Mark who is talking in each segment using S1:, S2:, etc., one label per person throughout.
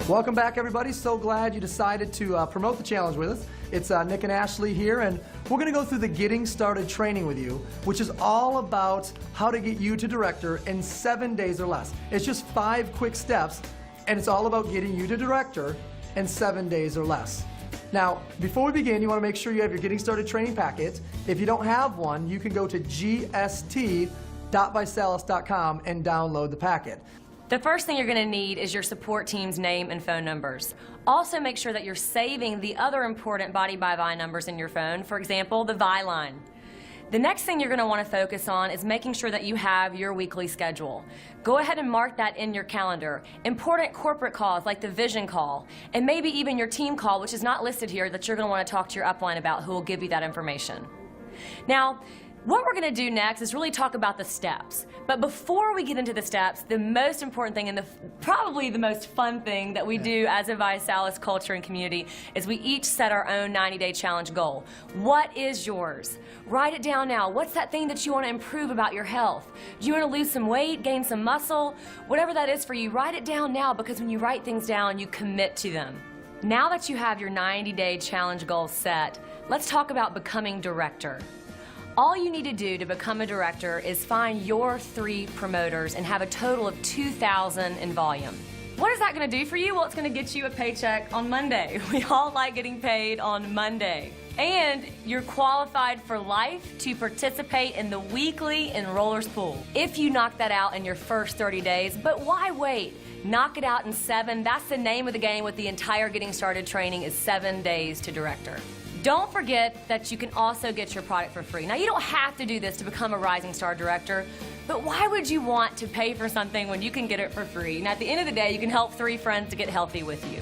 S1: Welcome back, everybody. So glad you decided to promote the challenge with us. It's Nick and Ashley here, and we're going to go through the Getting Started training with you, which is all about how to get you to director in 7 days or less. It's just 5 quick steps, and it's all about getting you to director in 7 days or less. Now, before we begin, you want to make sure you have your Getting Started training packet. If you don't have one, you can go to gst.visalis.com and download the packet.
S2: The first thing you're going to need is your support team's name and phone numbers. Also make sure that you're saving the other important Body by Vi numbers in your phone, for example, the Vi line. The next thing you're going to want to focus on is making sure that you have your weekly schedule. Go ahead and mark that in your calendar. Important corporate calls like the vision call, and maybe even your team call, which is not listed here, that you're going to want to talk to your upline about, who will give you that information. Now, what we're going to do next is really talk about the steps. But before we get into the steps, the most important thing and probably the most fun thing that we do as a ViSalis culture and community is we each set our own 90-day challenge goal. What is yours? Write it down now. What's that thing that you want to improve about your health? Do you want to lose some weight, gain some muscle? Whatever that is for you, write it down now, because when you write things down, you commit to them. Now that you have your 90-day challenge goal set, let's talk about becoming director. All you need to do to become a director is find your 3 promoters and have a total of 2,000 in volume. What is that going to do for you? Well, it's going to get you a paycheck on Monday. We all like getting paid on Monday. And you're qualified for life to participate in the weekly enrollers pool if you knock that out in your first 30 days. But why wait? Knock it out in 7. That's the name of the game with the entire Getting Started training, is 7 days to director. Don't forget that you can also get your product for free. Now, you don't have to do this to become a Rising Star director, but why would you want to pay for something when you can get it for free? And at the end of the day, you can help 3 friends to get healthy with you.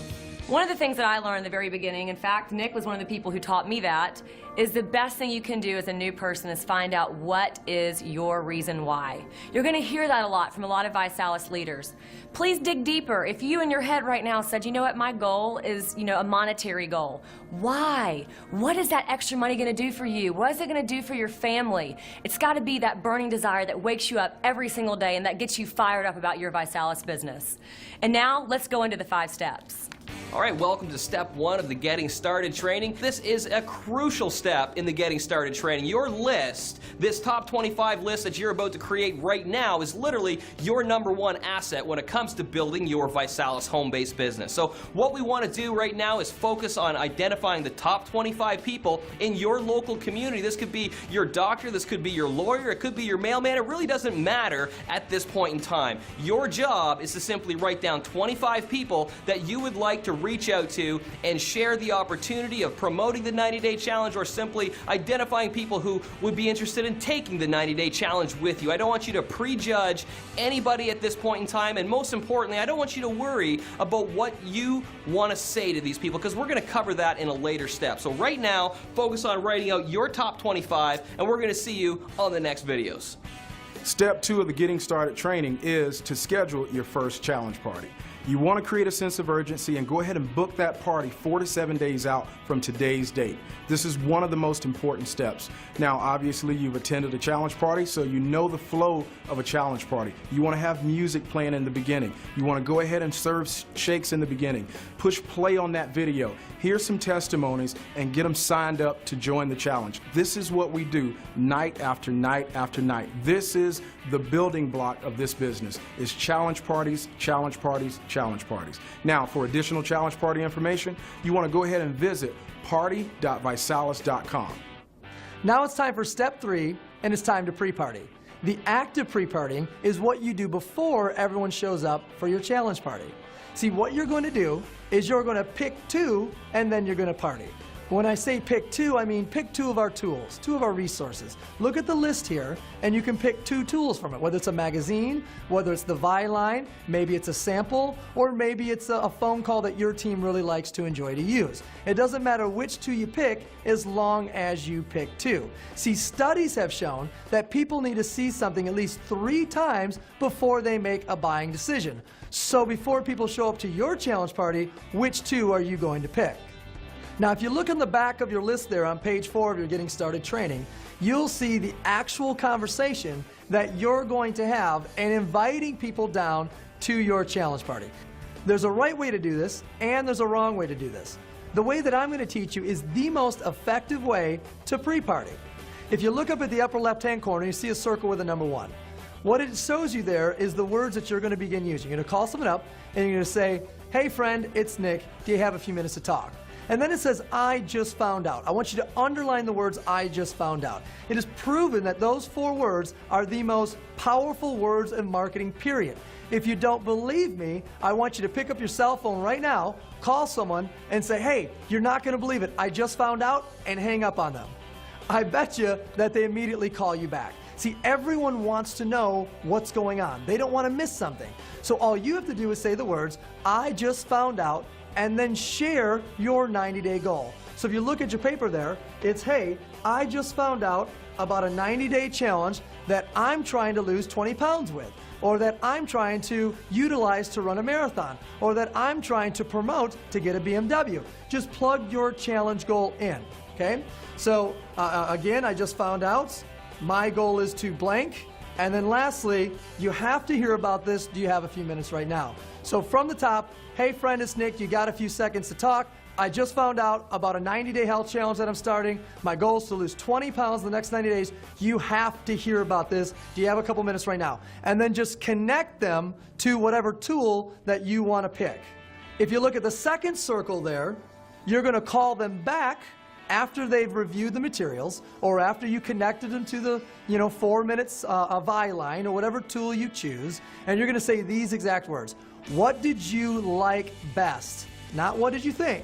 S2: One of the things that I learned in the very beginning, in fact, Nick was one of the people who taught me that, is the best thing you can do as a new person is find out what is your reason why. You're going to hear that a lot from a lot of ViSalis leaders. Please dig deeper. If you in your head right now said, you know what, my goal is, a monetary goal. Why? What is that extra money going to do for you? What is it going to do for your family? It's got to be that burning desire that wakes you up every single day and that gets you fired up about your ViSalis business. And now let's go into the 5 steps.
S3: All right, welcome to step 1 of the Getting Started training. This is a crucial step in the Getting Started training. Your list, this top 25 list that you're about to create right now, is literally your #1 asset when it comes to building your ViSalis home-based business. So what we want to do right now is focus on identifying the top 25 people in your local community. This could be your doctor, this could be your lawyer, it could be your mailman. It really doesn't matter at this point in time. Your job is to simply write down 25 people that you would like to reach out to and share the opportunity of promoting the 90-day challenge, or simply identifying people who would be interested in taking the 90-day challenge with you. I don't want you to prejudge anybody at this point in time, and most importantly, I don't want you to worry about what you want to say to these people, because we're going to cover that in a later step. So right now, focus on writing out your top 25, and we're going to see you on the next videos.
S4: Step 2 of the Getting Started training is to schedule your first challenge party. You want to create a sense of urgency and go ahead and book that party 4 to 7 days out from today's date. This is one of the most important steps. Now, obviously, you've attended a challenge party, so you know the flow of a challenge party. You want to have music playing in the beginning. You want to go ahead and serve shakes in the beginning. Push play on that video. Hear some testimonies and get them signed up to join the challenge. This is what we do night after night after night. This is the building block of this business, is challenge parties, challenge parties, challenge parties. Now, for additional challenge party information, you want to go ahead and visit party.visalis.com.
S1: Now it's time for step 3, and it's time to pre-party. The active pre-partying is what you do before everyone shows up for your challenge party. See, what you're going to do is you're going to pick 2, and then you're going to party. When I say pick 2, I mean pick 2 of our tools, 2 of our resources. Look at the list here, and you can pick 2 tools from it, whether it's a magazine, whether it's the Vi line, maybe it's a sample, or maybe it's a phone call that your team really likes to enjoy to use. It doesn't matter which 2 you pick, as long as you pick 2. See, studies have shown that people need to see something at least 3 times before they make a buying decision. So before people show up to your challenge party, which 2 are you going to pick? Now, if you look on the back of your list there on page 4 of your Getting Started training, you'll see the actual conversation that you're going to have and inviting people down to your challenge party. There's a right way to do this, and there's a wrong way to do this. The way that I'm going to teach you is the most effective way to pre-party. If you look up at the upper left-hand corner, you see a circle with a number 1. What it shows you there is the words that you're going to begin using. You're going to call someone up, and you're going to say, "Hey friend, it's Nick. Do you have a few minutes to talk?" And then it says, "I just found out." I want you to underline the words, "I just found out." It is proven that those 4 words are the most powerful words in marketing, period. If you don't believe me, I want you to pick up your cell phone right now, call someone, and say, "Hey, you're not going to believe it. I just found out," and hang up on them. I bet you that they immediately call you back. See, everyone wants to know what's going on. They don't want to miss something. So all you have to do is say the words, "I just found out," and then share your 90-day goal. So if you look at your paper there, it's, "Hey, I just found out about a 90-day challenge that I'm trying to lose 20 pounds with, or that I'm trying to utilize to run a marathon, or that I'm trying to promote to get a BMW." Just plug your challenge goal in, okay? So again, I just found out, my goal is to blank. And then lastly, you have to hear about this. Do you have a few minutes right now? So from the top, "Hey friend, it's Nick. You got a few seconds to talk. I just found out about a 90-day health challenge that I'm starting. My goal is to lose 20 pounds in the next 90 days. You have to hear about this. Do you have a couple minutes right now?" And then just connect them to whatever tool that you want to pick. If you look at the second circle there, you're going to call them back after they've reviewed the materials, or after you connected them to the 4 minutes VI line, or whatever tool you choose, and you're going to say these exact words. What did you like best? Not what did you think.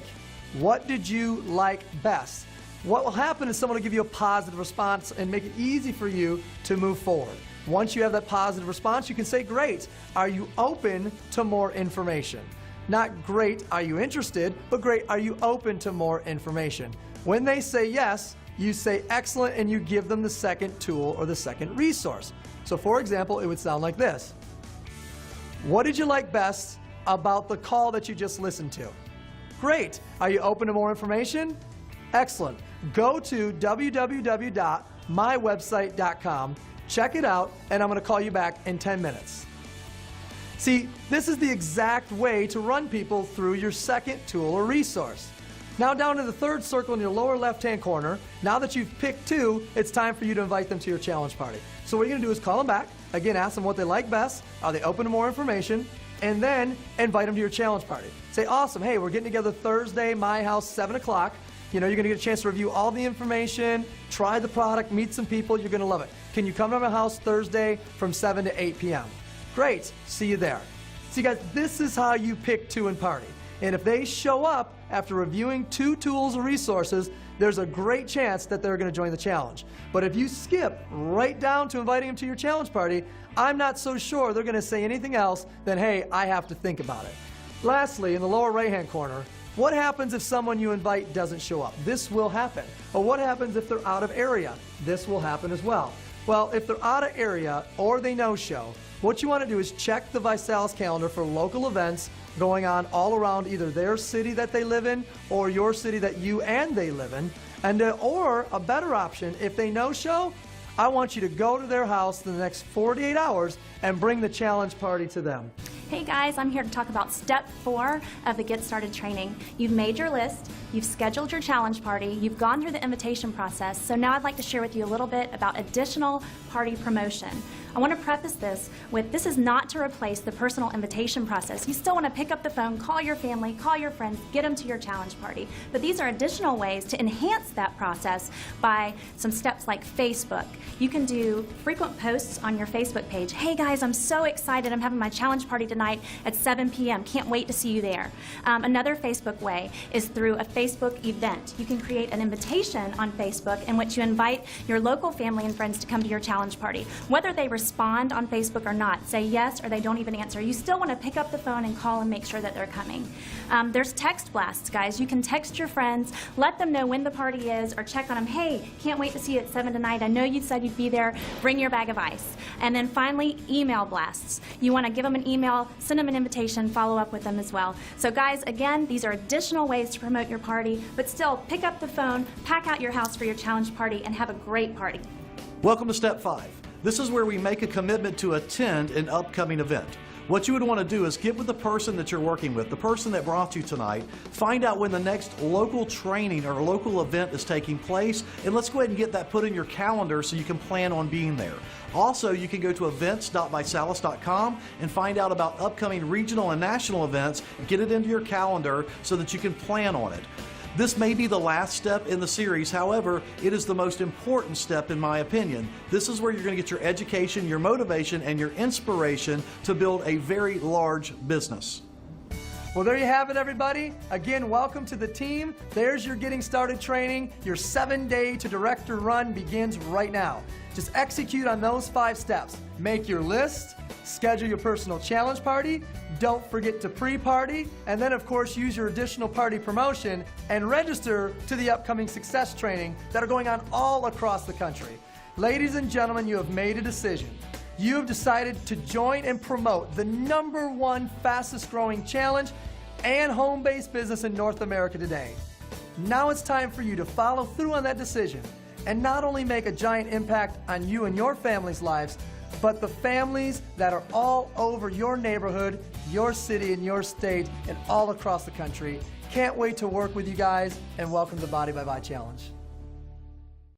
S1: What did you like best? What will happen is someone will give you a positive response and make it easy for you to move forward. Once you have that positive response, you can say, "Great, are you open to more information?" Not "Great, are you interested?" but "Great, are you open to more information?" When they say yes, you say "Excellent," and you give them the second tool or the second resource. So for example, it would sound like this. What did you like best about the call that you just listened to? Great. Are you open to more information? Excellent. Go to www.mywebsite.com, check it out, and I'm going to call you back in 10 minutes. See, this is the exact way to run people through your second tool or resource. Now down to the third circle in your lower left-hand corner, now that you've picked 2, it's time for you to invite them to your challenge party. So what you're going to do is call them back, again, ask them what they like best, are they open to more information, and then invite them to your challenge party. Say, "Awesome, hey, we're getting together Thursday, my house, 7 o'clock. You're going to get a chance to review all the information, try the product, meet some people, you're going to love it. Can you come to my house Thursday from 7 to 8 p.m.? Great, see you there." See guys, this is how you pick 2 and party. And if they show up after reviewing 2 tools or resources, there's a great chance that they're going to join the challenge. But if you skip right down to inviting them to your challenge party, I'm not so sure they're going to say anything else than, "Hey, I have to think about it." Lastly, in the lower right-hand corner, what happens if someone you invite doesn't show up? This will happen. Or what happens if they're out of area? This will happen as well. Well, if they're out of area or they no-show, what you want to do is check the ViSalus calendar for local events going on all around either their city that they live in or your city that you and they live in. And or a better option, if they no-show, I want you to go to their house in the next 48 hours and bring the challenge party to them.
S5: Hey guys, I'm here to talk about step 4 of the Get Started training. You've made your list, you've scheduled your challenge party, you've gone through the invitation process, so now I'd like to share with you a little bit about additional party promotion. I want to preface this with, this is not to replace the personal invitation process. You still want to pick up the phone, call your family, call your friends, get them to your challenge party. But these are additional ways to enhance that process by some steps like Facebook. You can do frequent posts on your Facebook page. Hey guys, I'm so excited. I'm having my challenge party tonight at 7 p.m. Can't wait to see you there. Another Facebook way is through a Facebook event. You can create an invitation on Facebook in which you invite your local family and friends to come to your challenge party. Whether they respond on Facebook or not, say yes or they don't even answer, you still want to pick up the phone and call and make sure that they're coming. There's text blasts, guys. You can text your friends, let them know when the party is, or check on them. Hey, can't wait to see you at 7 tonight. I know you said you'd be there. Bring your bag of ice. And then finally, email blasts. You want to give them an email, send them an invitation, follow up with them as well. So guys, again, these are additional ways to promote your party, but still pick up the phone, pack out your house for your challenge party, and have a great party.
S6: Welcome to Step 5. This is where we make a commitment to attend an upcoming event. What you would want to do is get with the person that you're working with, the person that brought you tonight, find out when the next local training or local event is taking place, and let's go ahead and get that put in your calendar so you can plan on being there. Also, you can go to events.bysalis.com and find out about upcoming regional and national events, get it into your calendar so that you can plan on it. This may be the last step in the series, however, it is the most important step in my opinion. This is where you're going to get your education, your motivation, and your inspiration to build a very large business.
S1: Well, there you have it, everybody. Again, welcome to the team. There's your Getting Started training. Your 7-day to director run begins right now. Just execute on those 5 steps. Make your list, schedule your personal challenge party, don't forget to pre-party, and then of course use your additional party promotion and register to the upcoming success training that are going on all across the country. Ladies and gentlemen, you have made a decision. You have decided to join and promote the #1 fastest growing challenge and home-based business in North America today. Now it's time for you to follow through on that decision and not only make a giant impact on you and your family's lives, but the families that are all over your neighborhood, your city, and your state, and all across the country. Can't wait to work with you guys, and welcome to the Body by Vi Challenge.